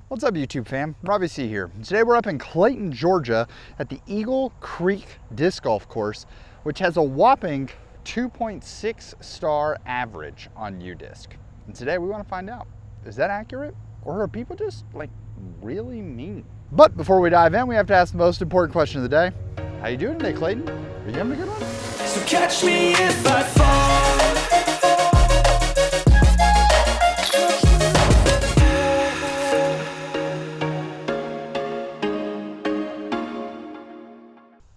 What's up, YouTube fam? Robbie C here. Today we're up in Clayton, Georgia at the Eagle Creek Disc Golf Course, which has a whopping 2.6 star average on UDisc. And today we want to find out, is that accurate? Or are people just like really mean? But before we dive in, we have to ask the most important question of the day. How you doing today, Clayton? Are you having a good one? So catch me if I fall.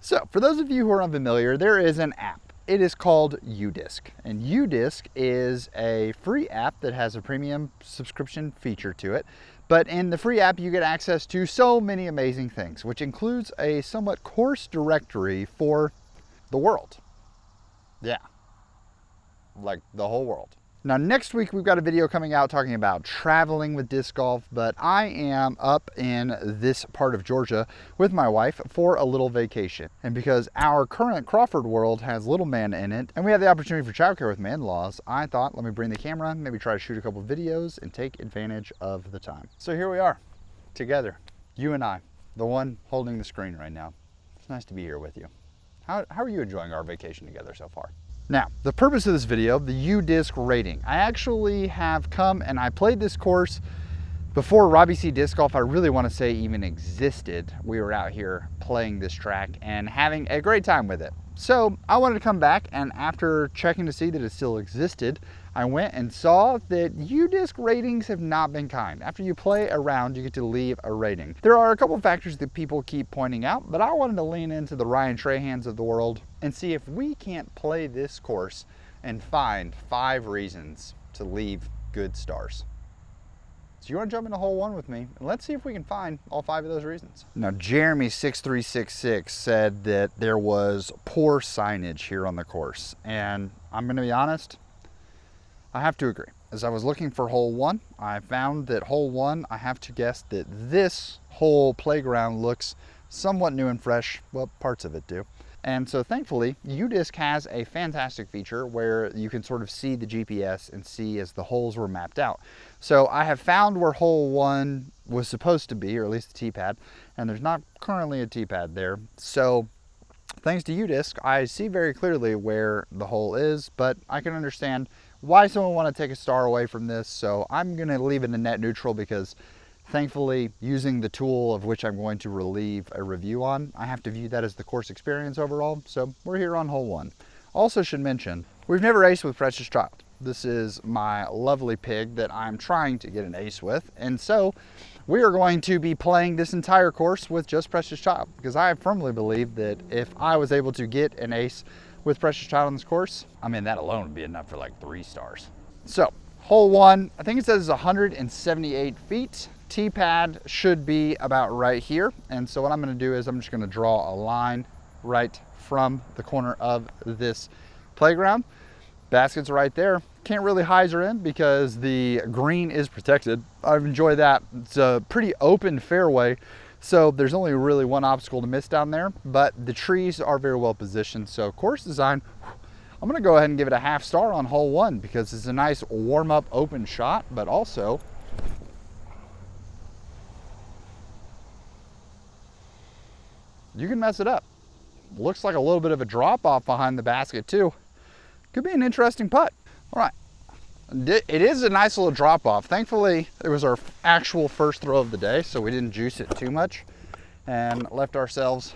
So, for those of you who are unfamiliar, there is an app. It is called UDisc. And UDisc is a free app that has a premium subscription feature to it. But in the free app, you get access to so many amazing things, which includes a somewhat course directory for the world. Yeah, like the whole world. Now, next week, we've got a video coming out talking about traveling with disc golf, but I am up in this part of Georgia with my wife for a little vacation. And because our current Crawford world has little man in it, and we have the opportunity for childcare with my in-laws, I thought, let me bring the camera, maybe try to shoot a couple videos and take advantage of the time. So here we are, together, you and I, the one holding the screen right now. It's nice to be here with you. How are you enjoying our vacation together so far? Now, the purpose of this video, the UDisc rating. I actually have come and I played this course before Robbie C Disc Golf, I really want to say, even existed. We were out here playing this track and having a great time with it. So I wanted to come back, and after checking to see that it still existed, I went and saw that UDisc ratings have not been kind. After you play a round, you get to leave a rating. There are a couple of factors that people keep pointing out, but I wanted to lean into the Ryan Trahans of the world and see if we can't play this course and find 5 reasons to leave good stars. So you want to jump into hole 1 with me, and let's see if we can find all 5 of those reasons. Now, Jeremy6366 said that there was poor signage here on the course, and I'm going to be honest, I have to agree. As I was looking for hole 1, I found that hole 1, I have to guess that this whole playground looks somewhat new and fresh. Well, parts of it do. And so thankfully, UDisc has a fantastic feature where you can sort of see the GPS and see as the holes were mapped out. So I have found where hole 1 was supposed to be, or at least the tee pad, and there's not currently a tee pad there. So thanks to UDisc, I see very clearly where the hole is, but I can understand why someone would want to take a star away from this. So I'm going to leave it a net neutral because thankfully, using the tool of which I'm going to relieve a review on, I have to view that as the course experience overall. So we're here on hole 1. Also should mention, we've never raced with Precious Child. This is my lovely pig that I'm trying to get an ace with. And so we are going to be playing this entire course with just Precious Child, because I firmly believe that if I was able to get an ace with Precious Child on this course, I mean, that alone would be enough for like 3 stars. So hole 1, I think it says 178 feet. Tee pad should be about right here. And so what I'm going to do is I'm just going to draw a line right from the corner of this playground. Basket's right there. Can't really hyzer in because the green is protected. I enjoy that. It's a pretty open fairway, so there's only really one obstacle to miss down there, but the trees are very well positioned. So course design, I'm going to go ahead and give it a half star on hole 1 because it's a nice warm-up open shot, but also you can mess it up. Looks like a little bit of a drop off behind the basket too. Could be an interesting putt. All right, it is a nice little drop off. Thankfully, it was our actual first throw of the day, so we didn't juice it too much and left ourselves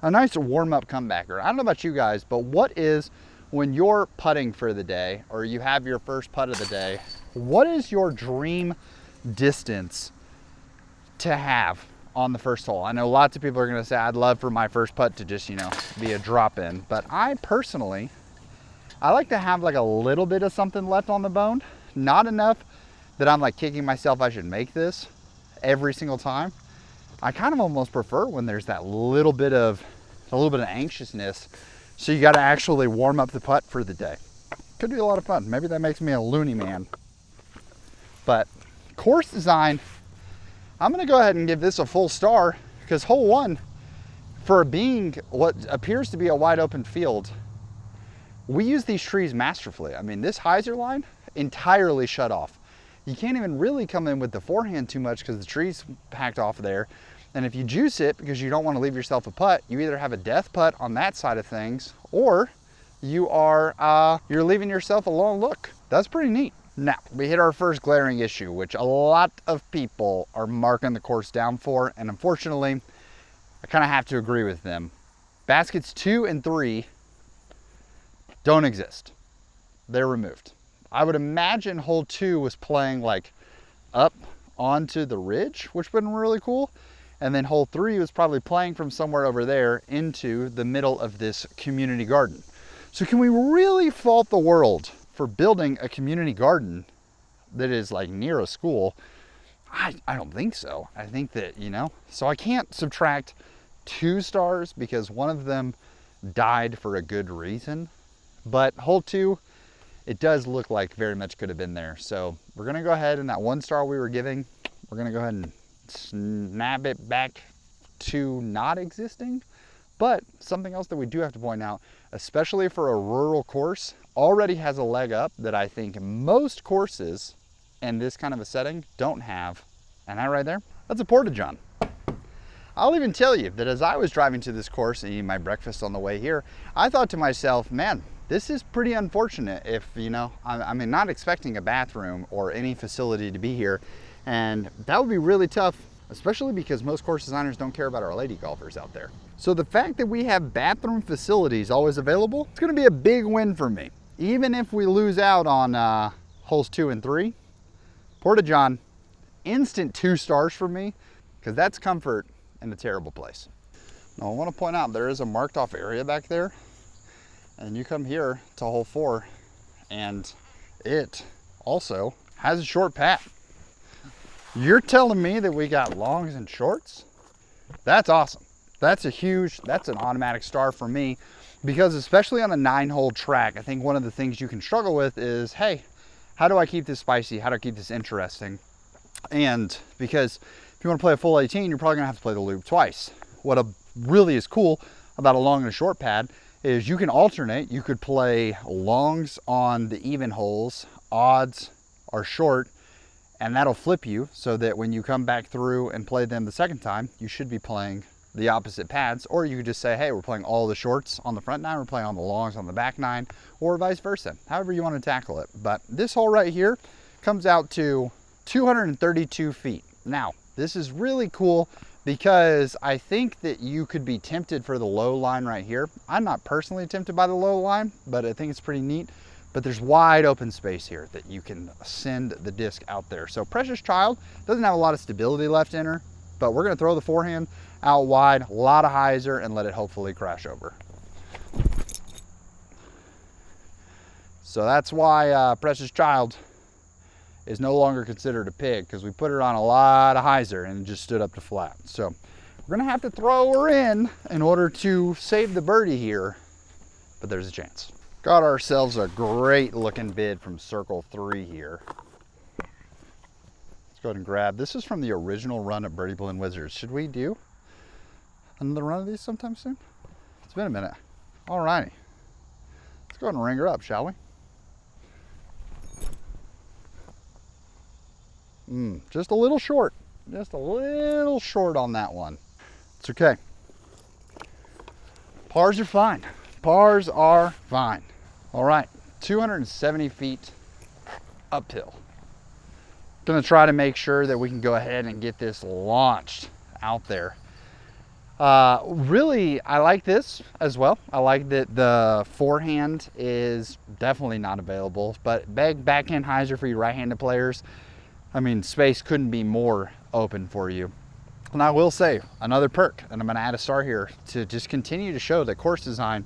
a nice warm up comebacker. I don't know about you guys, but what is, when you're putting for the day or you have your first putt of the day, what is your dream distance to have on the first hole? I know lots of people are going to say, I'd love for my first putt to just, be a drop in. But I personally, I like to have like a little bit of something left on the bone. Not enough that I'm like kicking myself I should make this every single time. I kind of almost prefer when there's that little bit of anxiousness. So you got to actually warm up the putt for the day. Could be a lot of fun. Maybe that makes me a loony man. But course design, I'm going to go ahead and give this a full star because hole 1, for being what appears to be a wide open field, we use these trees masterfully. I mean, this hyzer line entirely shut off. You can't even really come in with the forehand too much because the tree's packed off there. And if you juice it because you don't want to leave yourself a putt, you either have a death putt on that side of things, or you're leaving yourself a long look. That's pretty neat. Now, we hit our first glaring issue, which a lot of people are marking the course down for, and unfortunately, I kind of have to agree with them. Baskets 2 and 3 don't exist. They're removed. I would imagine hole 2 was playing like up onto the ridge, which would have been really cool. And then hole 3 was probably playing from somewhere over there into the middle of this community garden. So can we really fault the world for building a community garden that is like near a school? I don't think so. I think that, you know, so I can't subtract 2 stars because one of them died for a good reason. But hole 2, it does look like very much could have been there. So we're gonna go ahead, and that 1 star we were giving, we're gonna go ahead and snap it back to not existing. But something else that we do have to point out, especially for a rural course, already has a leg up that I think most courses in this kind of a setting don't have. And that right there, that's a porta-john. I'll even tell you that as I was driving to this course and eating my breakfast on the way here, I thought to myself, man, this is pretty unfortunate if, you know, I mean, not expecting a bathroom or any facility to be here. And that would be really tough, especially because most course designers don't care about our lady golfers out there. So the fact that we have bathroom facilities always available, it's gonna be a big win for me. Even if we lose out on holes 2 and 3, porta-john, instant 2 stars for me, because that's comfort in a terrible place. Now I wanna point out there is a marked off area back there, and you come here to hole 4, and it also has a short pad. You're telling me that we got longs and shorts? That's awesome. That's an automatic star for me, because especially on a 9-hole track, I think one of the things you can struggle with is, hey, how do I keep this spicy? How do I keep this interesting? And because if you want to play a full 18, you're probably gonna have to play the loop twice. What really is cool about a long and a short pad is you can alternate. You could play longs on the even holes, odds are short, and that'll flip you so that when you come back through and play them the second time, you should be playing the opposite pads. Or you could just say, hey, we're playing all the shorts on the front 9, we're playing all the longs on the back 9, or vice versa, however you want to tackle it. But this hole right here comes out to 232 feet. Now, this is really cool because I think that you could be tempted for the low line right here. I'm not personally tempted by the low line, but I think it's pretty neat. But there's wide open space here that you can send the disc out there. So Precious Child doesn't have a lot of stability left in her, but we're gonna throw the forehand out wide, a lot of hyzer, and let it hopefully crash over. So that's why Precious Child is no longer considered a pig, because we put her on a lot of hyzer and it just stood up to flat. So we're gonna have to throw her in order to save the birdie here, but there's a chance. Got ourselves a great looking bid from Circle 3 here. Let's go ahead and grab, this is from the original run at Birdie Balloon Wizards. Should we do another run of these sometime soon? It's been a minute. All righty. Let's go ahead and ring her up, shall we? Just a little short. Just a little short on that one. It's okay. Pars are fine. Pars are fine. All right, 270 feet uphill. Gonna try to make sure that we can go ahead and get this launched out there. Really, I like this as well. I like that the forehand is definitely not available, but backhand hyzer for you right-handed players. I mean, space couldn't be more open for you. And I will say another perk, and I'm gonna add a star here to just continue to show that course design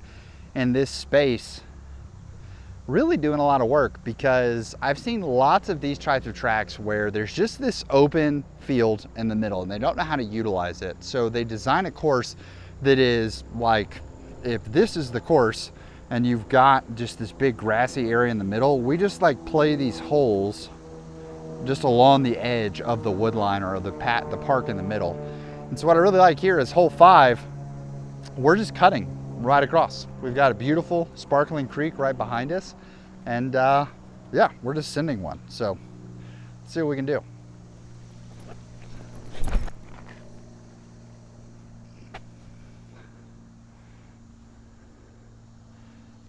in this space really doing a lot of work, because I've seen lots of these types of tracks where there's just this open field in the middle and they don't know how to utilize it. So they design a course that is like, if this is the course and you've got just this big grassy area in the middle, we just like play these holes just along the edge of the wood line or the park in the middle. And so what I really like here is hole 5, we're just cutting right across. We've got a beautiful sparkling creek right behind us, and yeah, we're just sending one. So Let's see what we can do.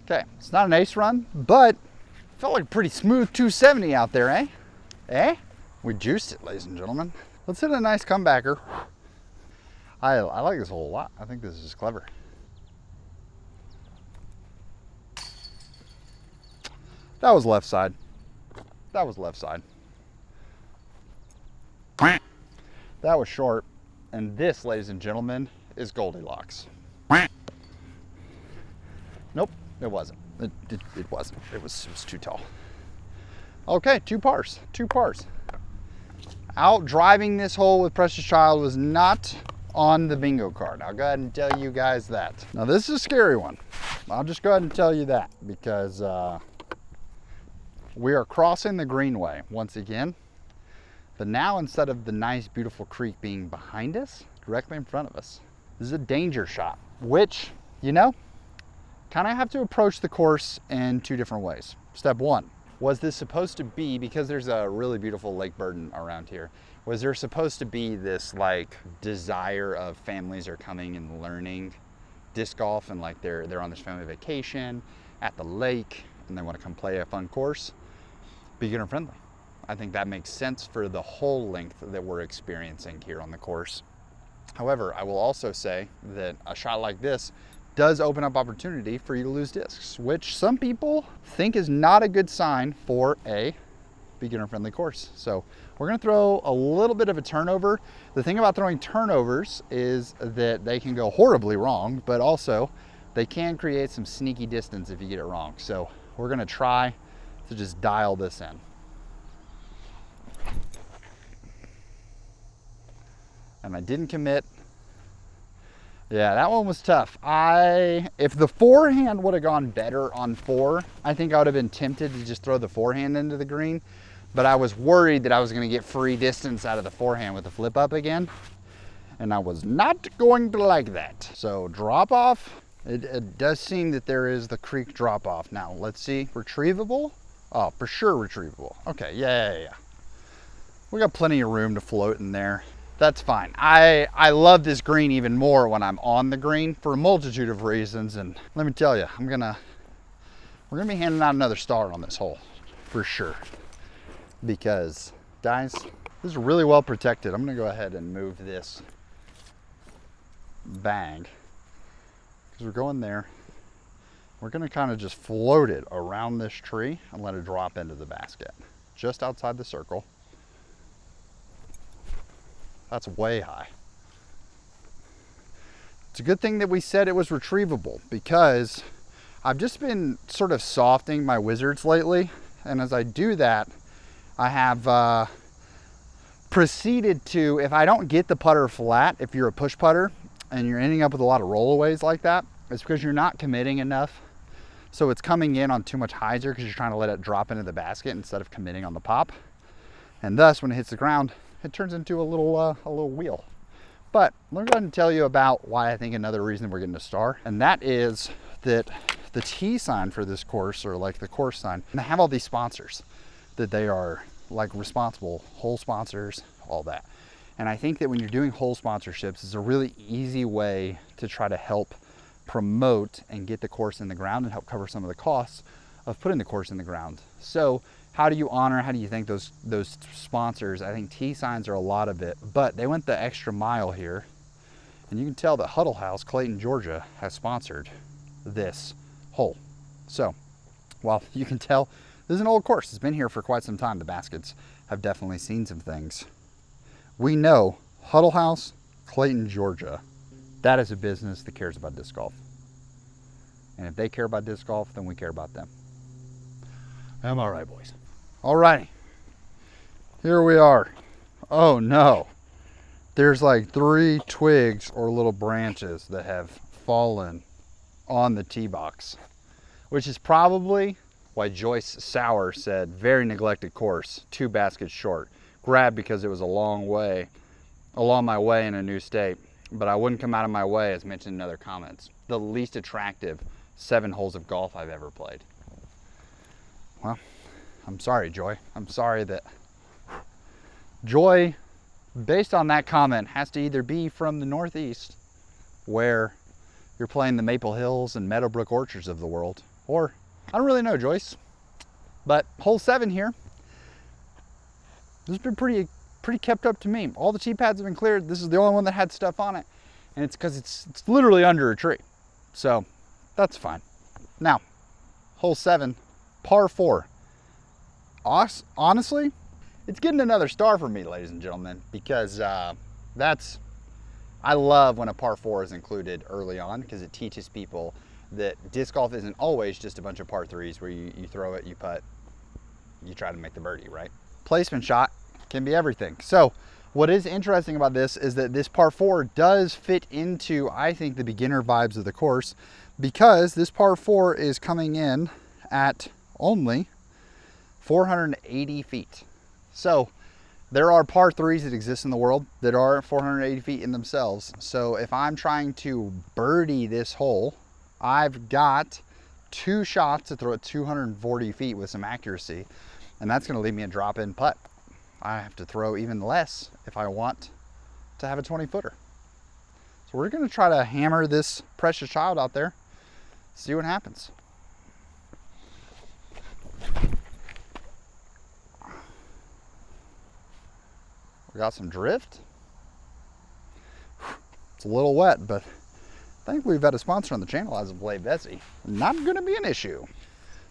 Okay, it's not an ace run, but felt like a pretty smooth 270 out there, eh? Eh? We juiced it, ladies and gentlemen. Let's hit a nice comebacker. I like this hole a lot. I think this is clever. That was left side. That was left side. That was short. And this, ladies and gentlemen, is Goldilocks. Nope, it wasn't. It wasn't. It was too tall. Okay, 2 pars. 2 pars. Out driving this hole with Precious Child was not on the bingo card. I'll go ahead and tell you guys that. Now this is a scary one. I'll just go ahead and tell you that because we are crossing the greenway once again. But now instead of the nice beautiful creek being behind us, directly in front of us, this is a danger shot, which, you know, kind of have to approach the course in 2 different ways. Step 1. Was this supposed to be, because there's a really beautiful Lake Burden around here, was there supposed to be this like desire of families are coming and learning disc golf and like they're on this family vacation at the lake and they want to come play a fun course? Beginner friendly. I think that makes sense for the whole length that we're experiencing here on the course. However, I will also say that a shot like this does open up opportunity for you to lose discs, which some people think is not a good sign for a beginner-friendly course. So we're gonna throw a little bit of a turnover. The thing about throwing turnovers is that they can go horribly wrong, but also they can create some sneaky distance if you get it wrong. So we're gonna try to just dial this in. And I didn't commit. Yeah, that one was tough. If the forehand would have gone better on 4, I think I would have been tempted to just throw the forehand into the green, but I was worried that I was gonna get free distance out of the forehand with the flip up again, and I was not going to like that. So drop off, it does seem that there is the creek drop off. Now, let's see, retrievable? Oh, for sure retrievable. Okay, yeah. We got plenty of room to float in there. That's fine. I love this green even more when I'm on the green for a multitude of reasons. And let me tell you, we're gonna be handing out another star on this hole for sure. Because guys, this is really well protected. I'm gonna go ahead and move this bag because we're going there. We're gonna kind of just float it around this tree and let it drop into the basket just outside the circle. That's way high. It's a good thing that we said it was retrievable because I've just been sort of softening my wizards lately. And as I do that, I have proceeded to, if I don't get the putter flat, if you're a push putter and you're ending up with a lot of rollaways like that, it's because you're not committing enough. So it's coming in on too much hyzer because you're trying to let it drop into the basket instead of committing on the pop. And thus, when it hits the ground, it turns into a little wheel. But let me go ahead and tell you about why I think another reason we're getting a star, and that is that the T sign for this course, or like the course sign, and they have all these sponsors that they are like responsible, hole sponsors, all that. And I think that when you're doing hole sponsorships, it's a really easy way to try to help promote and get the course in the ground and help cover some of the costs of putting the course in the ground. So how do you honor, how do you thank those sponsors? I think T signs are a lot of it, but they went the extra mile here. And you can tell that Huddle House, Clayton, Georgia, has sponsored this hole. So while you can tell, this is an old course. It's been here for quite some time. The baskets have definitely seen some things. We know Huddle House, Clayton, Georgia, that is a business that cares about disc golf. And if they care about disc golf, then we care about them. Am I right, boys? All righty, here we are. Oh no, there's like 3 twigs or little branches that have fallen on the tee box, which is probably why Joyce Sauer said, very neglected course, 2 baskets short. Grabbed because it was a long way, along my way in a new state, but I wouldn't come out of my way, as mentioned in other comments. The least attractive 7 holes of golf I've ever played. Well, I'm sorry, Joy. I'm sorry that Joy, based on that comment, has to either be from the Northeast, where you're playing the Maple Hills and Meadowbrook Orchards of the world, or I don't really know, Joyce. But hole 7 here, this has been pretty kept up to me. All the tee pads have been cleared. This is the only one that had stuff on it, and it's because it's literally under a tree, so that's fine. Now, hole 7, par 4. Honestly, it's getting another star for me, ladies and gentlemen, because I love when a par 4 is included early on, because it teaches people that disc golf isn't always just a bunch of par 3s where you throw it, you putt, you try to make the birdie, right? Placement shot can be everything. So what is interesting about this is that this par 4 does fit into, I think, the beginner vibes of the course, because this par 4 is coming in at only 480 feet. So there are par 3s that exist in the world that are 480 feet in themselves. So if I'm trying to birdie this hole, I've got 2 shots to throw at 240 feet with some accuracy, and that's going to leave me a drop-in putt. I have to throw even less if I want to have a 20-footer. So we're going to try to hammer this precious child out there, see what happens. We got some drift. It's a little wet, but I think we've had a sponsor on the channel as of late, Betsy. Not going to be an issue.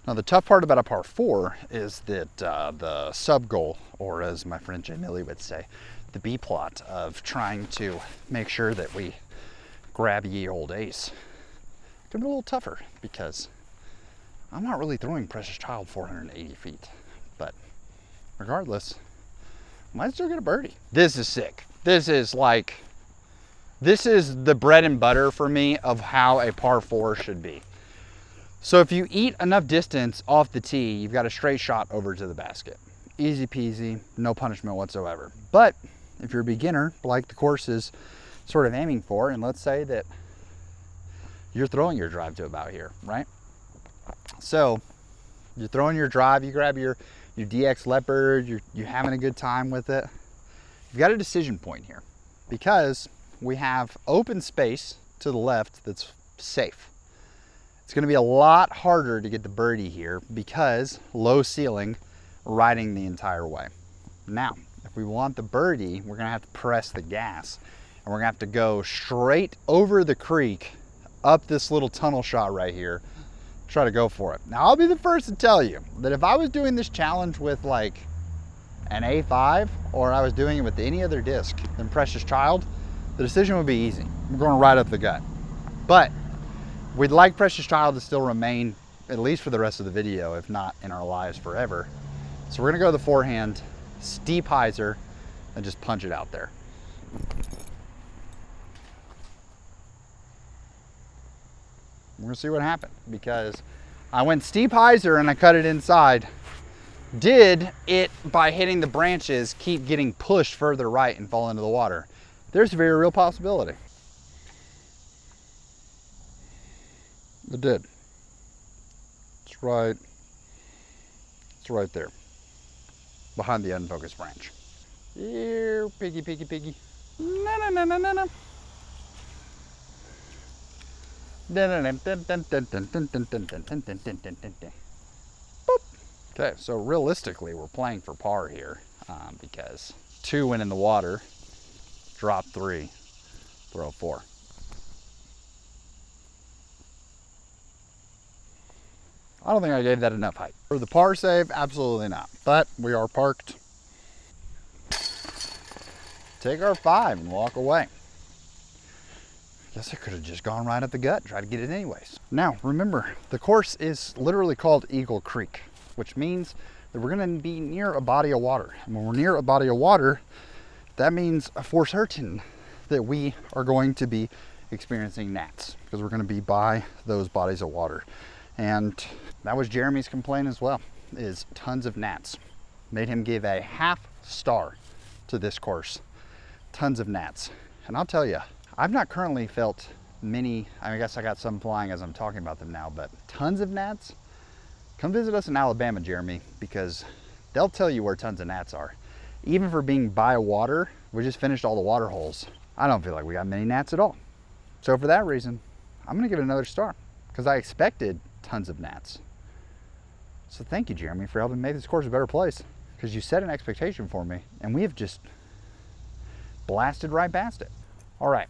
Now, the tough part about a par 4 is that the sub-goal, or as my friend Jay Millie would say, the B-plot of trying to make sure that we grab ye old ace, it's going to be a little tougher, because I'm not really throwing precious child 480 feet. But regardless, might still get a birdie. This is sick. This is the bread and butter for me of how a par 4 should be. So if you eat enough distance off the tee, you've got a straight shot over to the basket. Easy peasy, no punishment whatsoever. But if you're a beginner, like the course is sort of aiming for, and let's say that you're throwing your drive to about here, right? So you're throwing your drive, you grab your DX Leopard, you're having a good time with it. You've got a decision point here, because we have open space to the left that's safe. It's going to be a lot harder to get the birdie here because low ceiling riding the entire way. Now, if we want the birdie, we're going to have to press the gas, and we're going to have to go straight over the creek up this little tunnel shot right here, try to go for it. Now, I'll be the first to tell you that if I was doing this challenge with like an A5, or I was doing it with any other disc than Precious Child, the decision would be easy. I'm going right up the gut. But we'd like Precious Child to still remain, at least for the rest of the video, if not in our lives forever. So we're gonna go the forehand, steep hyzer, and just punch it out there. We're gonna see what happened, because I went steep hyzer and I cut it inside. Did it, by hitting the branches, keep getting pushed further right and fall into the water? There's a very real possibility. It did. It's right there, behind the unfocused branch. Here, piggy, piggy, piggy. No, no, no, no, no, no. Okay, so realistically, we're playing for par here, because 2 went in the water, drop 3, throw 4. I don't think I gave that enough height. For the par save, absolutely not. But we are parked. Take our 5 and walk away. Guess I could have just gone right up the gut and tried to get it anyways. Now, remember, the course is literally called Eagle Creek, which means that we're going to be near a body of water. And when we're near a body of water, that means for certain that we are going to be experiencing gnats, because we're going to be by those bodies of water. And that was Jeremy's complaint as well, is tons of gnats. Made him give a half star to this course. Tons of gnats. And I'll tell you, I've not currently felt many, I guess I got some flying as I'm talking about them now, but tons of gnats. Come visit us in Alabama, Jeremy, because they'll tell you where tons of gnats are. even for being by water, we just finished all the water holes. I don't feel like we got many gnats at all. So for that reason, I'm gonna give it another star because I expected tons of gnats. So thank you, Jeremy, for helping make this course a better place, because you set an expectation for me and we have just blasted right past it. All right,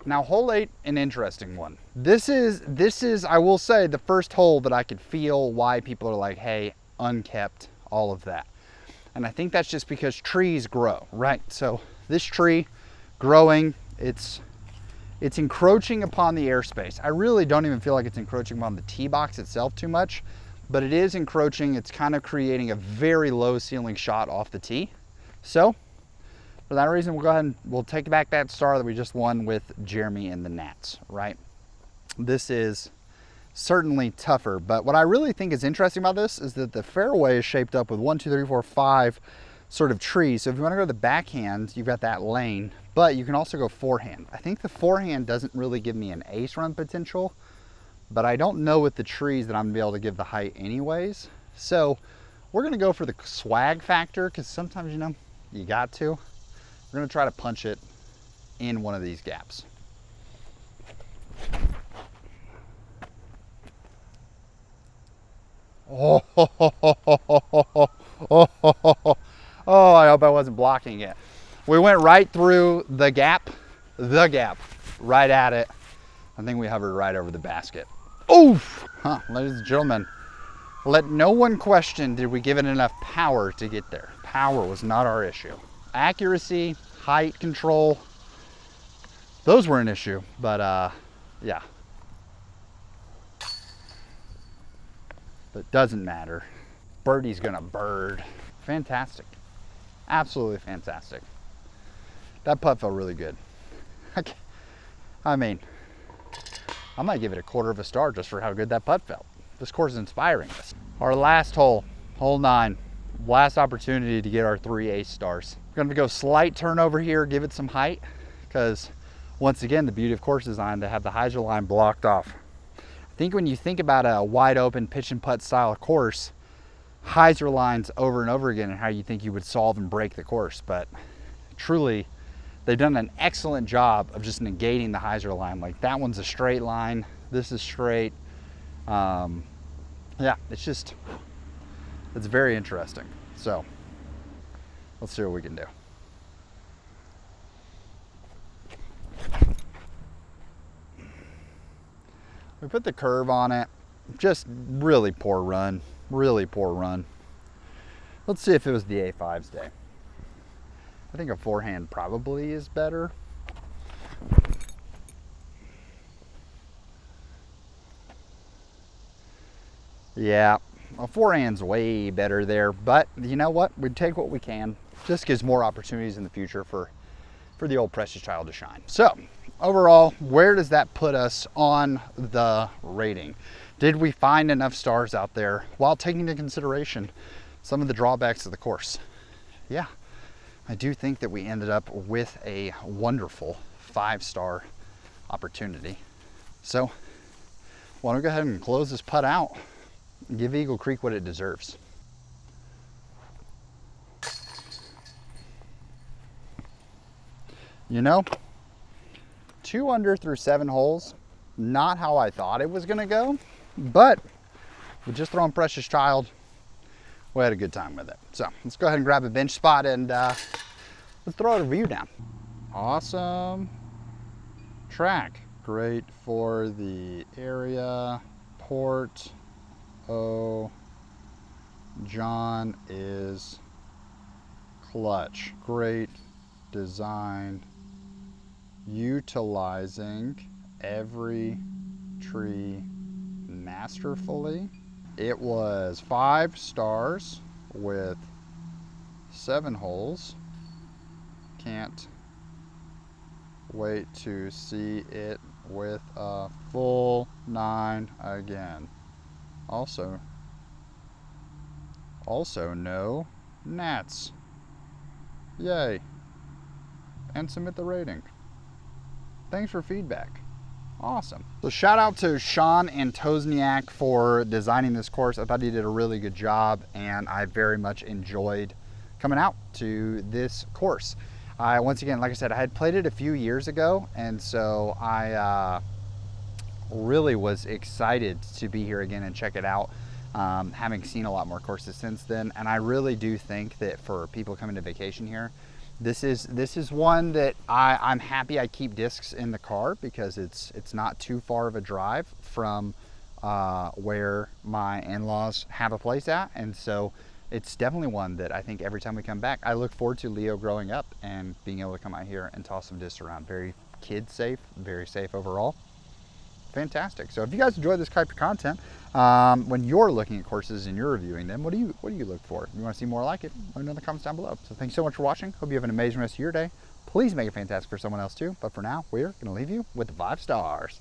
now hole 8, an interesting one. This is, I will say, the first hole that I could feel why people are like, hey, unkept, all of that. And I think that's just because trees grow, right? So this tree growing, it's encroaching upon the airspace. I really don't even feel like it's encroaching upon the tee box itself too much, but it is encroaching. It's kind of creating a very low ceiling shot off the tee. So for that reason, we'll go ahead and we'll take back that star that we just won with Jeremy and the gnats, right? This is certainly tougher, but what I really think is interesting about this is that the fairway is shaped up with 1, 2, 3, 4, 5 sort of trees. So if you want to go to the backhand, you've got that lane, but you can also go forehand. I think the forehand doesn't really give me an ace run potential, but I don't know with the trees that I'm gonna be able to give the height anyways. So we're gonna go for the swag factor, because sometimes, you know, you got to. We're gonna try to punch it in one of these gaps. Oh, I hope I wasn't blocking it. We went right through the gap, right at it. I think we hovered right over the basket. Oof! Huh, ladies and gentlemen, let no one question, did we give it enough power to get there? Power was not our issue. Accuracy, height control, those were an issue, but yeah. But it doesn't matter. Birdie's gonna bird. Fantastic. Absolutely fantastic. That putt felt really good. I mean, I might give it a 1/4 of a star just for how good that putt felt. This course is inspiring us. Our last hole, hole 9. Last opportunity to get our 3 ace stars. We're gonna go slight turnover here, give it some height, because once again, the beauty of course design to have the hyzer line blocked off. I think when you think about a wide open pitch and putt style course, hyzer lines over and over again and how you think you would solve and break the course, but truly they've done an excellent job of just negating the hyzer line. Like that one's a straight line, this is straight. Yeah, it's very interesting. So let's see what we can do. We put the curve on it. Just really poor run. Really poor run. Let's see if it was the A5's day. I think a forehand probably is better. Yeah, a forehand's way better there, but you know what? We'd take what we can. Just gives more opportunities in the future for the old precious child to shine. So overall, where does that put us on the rating? Did we find enough stars out there while taking into consideration some of the drawbacks of the course? Yeah, I do think that we ended up with a wonderful 5-star opportunity. So why don't we go ahead and close this putt out and give Eagle Creek what it deserves. You know, 2 under through 7 holes, not how I thought it was gonna go, but we just throwing precious child. We had a good time with it. So let's go ahead and grab a bench spot and let's throw a review down. Awesome track. Great for the area. Port. Oh, John is clutch. Great design. Utilizing every tree masterfully. It was 5 stars with 7 holes. Can't wait to see it with a full 9 again. Also no gnats. Yay. And submit the rating. Thanks for feedback. Awesome. So shout out to Sean and Tosniak for designing this course. I thought he did a really good job and I very much enjoyed coming out to this course. Once again, like I said, I had played it a few years ago, and so I really was excited to be here again and check it out, having seen a lot more courses since then. And I really do think that for people coming to vacation here, this is one that I'm happy I keep discs in the car, because it's not too far of a drive from where my in-laws have a place at. And so it's definitely one that I think every time we come back, I look forward to Leo growing up and being able to come out here and toss some discs around. Very kid safe, very safe overall. Fantastic. So if you guys enjoy this type of content, when you're looking at courses and you're reviewing them, what do you look for? If you want to see more like it, let me know in the comments down below. So thanks so much for watching. Hope you have an amazing rest of your day. Please make it fantastic for someone else too. But for now, we're going to leave you with 5 stars.